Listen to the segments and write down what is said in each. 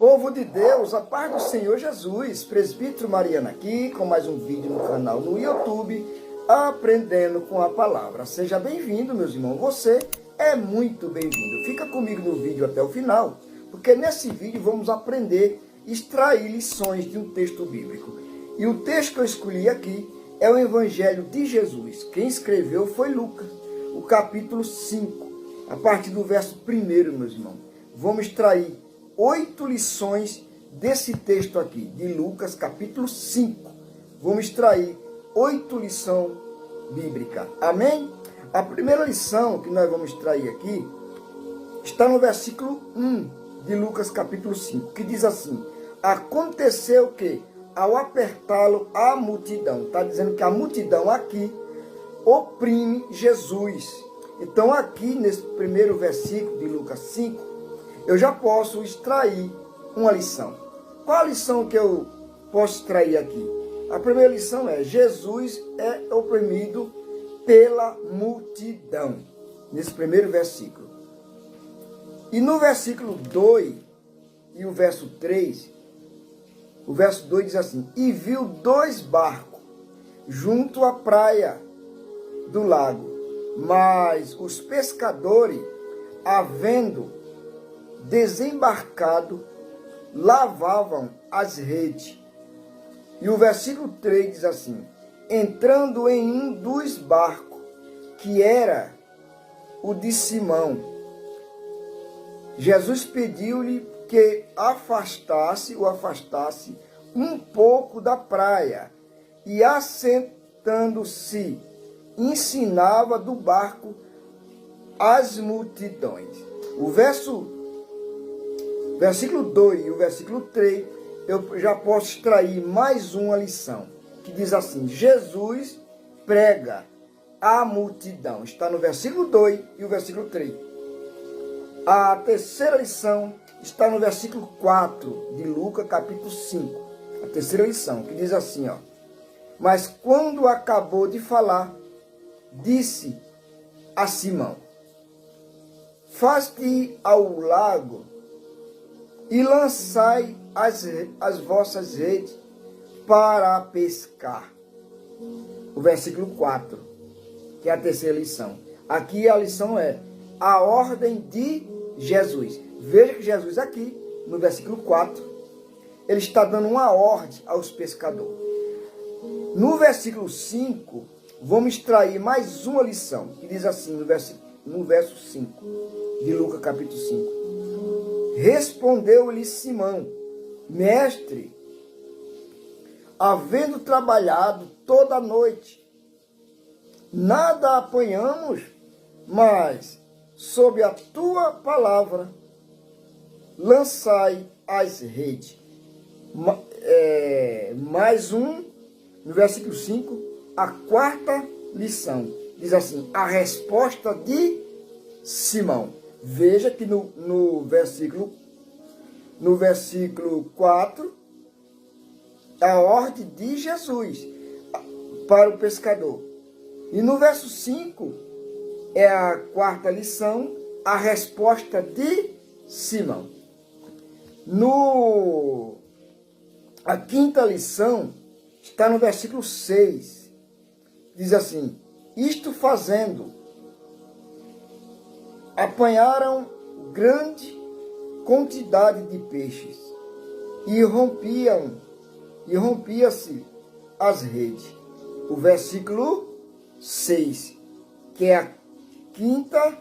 Povo de Deus, a paz do Senhor Jesus, Presbítero Mariano aqui, com mais um vídeo no canal no YouTube, Aprendendo com a Palavra. Seja bem-vindo, meus irmãos, você é muito bem-vindo. Fica comigo no vídeo até o final, porque nesse vídeo vamos aprender, extrair lições de um texto bíblico. E o texto que eu escolhi aqui é o Evangelho de Jesus. Quem escreveu foi Lucas, o capítulo 5, a partir do verso 1, meus irmãos. Vamos extrair 8 lições desse texto aqui, de Lucas, capítulo 5. Vamos extrair 8 lições bíblicas. Amém? A primeira lição que nós vamos extrair aqui está no versículo 1 de Lucas, capítulo 5, que diz assim: aconteceu que, ao apertá-lo a multidão, está dizendo que a multidão aqui oprime Jesus. Então aqui, nesse primeiro versículo de Lucas 5, eu já posso extrair uma lição. Qual a lição que eu posso extrair aqui? A primeira lição é: Jesus é oprimido pela multidão. Nesse primeiro versículo. E no versículo 2 e o verso 3, o verso 2 diz assim: e viu 2 barcos junto à praia do lago, mas os pescadores, havendo desembarcado, lavavam as redes. E o versículo 3 diz assim: entrando em um dos barcos, que era o de Simão, Jesus pediu-lhe que o afastasse um pouco da praia, e assentando-se, ensinava do barco as multidões. O versículo 2 e o versículo 3, eu já posso extrair mais uma lição, que diz assim: Jesus prega à multidão. Está no versículo 2 e o versículo 3. A terceira lição está no versículo 4 de Lucas, capítulo 5. A terceira lição, que diz assim, ó: mas quando acabou de falar, disse a Simão: faze-te ao lago e lançai as vossas redes para pescar. O versículo 4, que é a terceira lição. Aqui a lição é a ordem de Jesus. Veja que Jesus aqui, no versículo 4, ele está dando uma ordem aos pescadores. No versículo 5, vamos extrair mais uma lição, que diz assim, no verso 5 de Lucas, capítulo 5. Respondeu-lhe Simão: mestre, havendo trabalhado toda a noite, nada apanhamos, mas sob a tua palavra lançai as redes. Mais um, no versículo 5, a quarta lição. Diz assim: a resposta de Simão. Veja que no versículo 4, a ordem de Jesus para o pescador. E no verso 5, é a quarta lição, a resposta de Simão. A quinta lição está no versículo 6. Diz assim: isto fazendo, apanharam grande quantidade de peixes e rompia-se as redes. O versículo 6, que é a quinta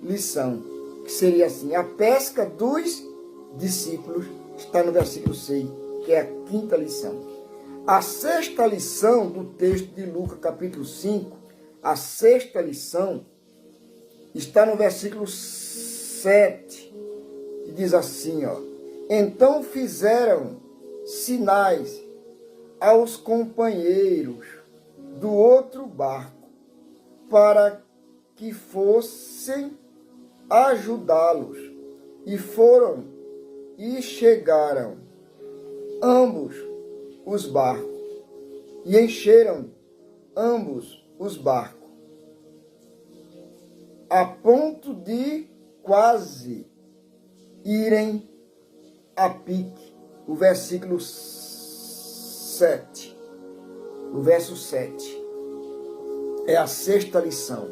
lição, que seria assim: a pesca dos discípulos, está no versículo 6, que é a quinta lição. A sexta lição do texto de Lucas, capítulo 5, a sexta lição está no versículo 7, e diz assim, ó: então fizeram sinais aos companheiros do outro barco, para que fossem ajudá-los, e foram e chegaram ambos os barcos, e encheram ambos os barcos, a ponto de quase irem a pique o versículo 7. O verso 7 é a sexta lição,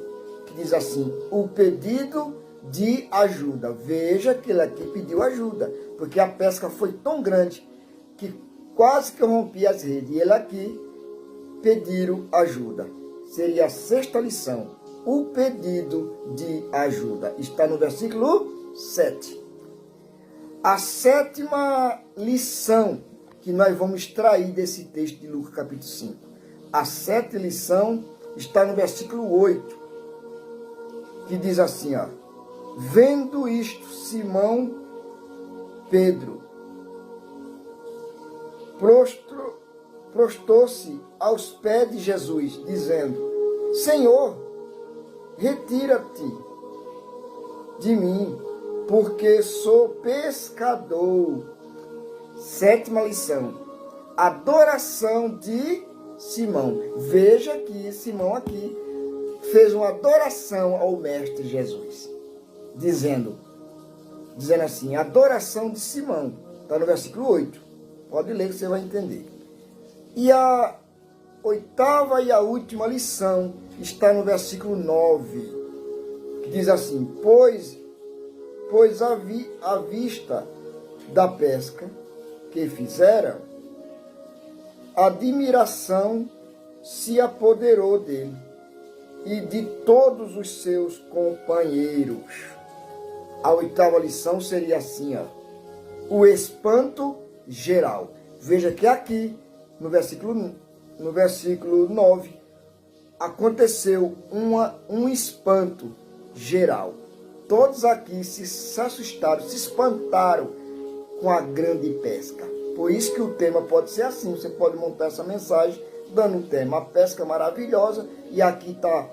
que diz assim: o pedido de ajuda. Veja que ele aqui pediu ajuda, porque a pesca foi tão grande que quase que rompia as redes. E ele aqui pediram ajuda. Seria a sexta lição, o pedido de ajuda. Está no versículo 7. A sétima lição que nós vamos extrair desse texto de Lucas capítulo 5. A sétima lição está no versículo 8, que diz assim, ó: vendo isto, Simão Pedro prostou-se aos pés de Jesus, dizendo: Senhor, retira-te de mim, porque sou pescador. Sétima lição, adoração de Simão. Veja que Simão aqui fez uma adoração ao Mestre Jesus, dizendo assim, adoração de Simão. Está no versículo 8. Pode ler que você vai entender. E a oitava e a última lição está no versículo 9, que diz assim: pois à vista da pesca que fizeram, a admiração se apoderou dele e de todos os seus companheiros. A oitava lição seria assim, ó: o espanto geral. Veja que aqui, no versículo 9, aconteceu um espanto geral. Todos aqui se assustaram, se espantaram com a grande pesca. Por isso que o tema pode ser assim. Você pode montar essa mensagem dando o tema: a pesca maravilhosa. E aqui está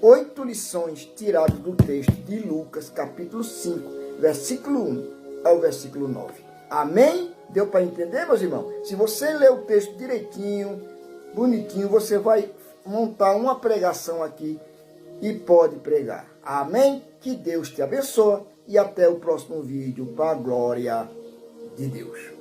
8 lições tiradas do texto de Lucas, capítulo 5, versículo 1 ao versículo 9. Amém? Deu para entender, meus irmãos? Se você ler o texto direitinho, bonitinho, você vai montar uma pregação aqui e pode pregar. Amém? Que Deus te abençoe e até o próximo vídeo, para a glória de Deus.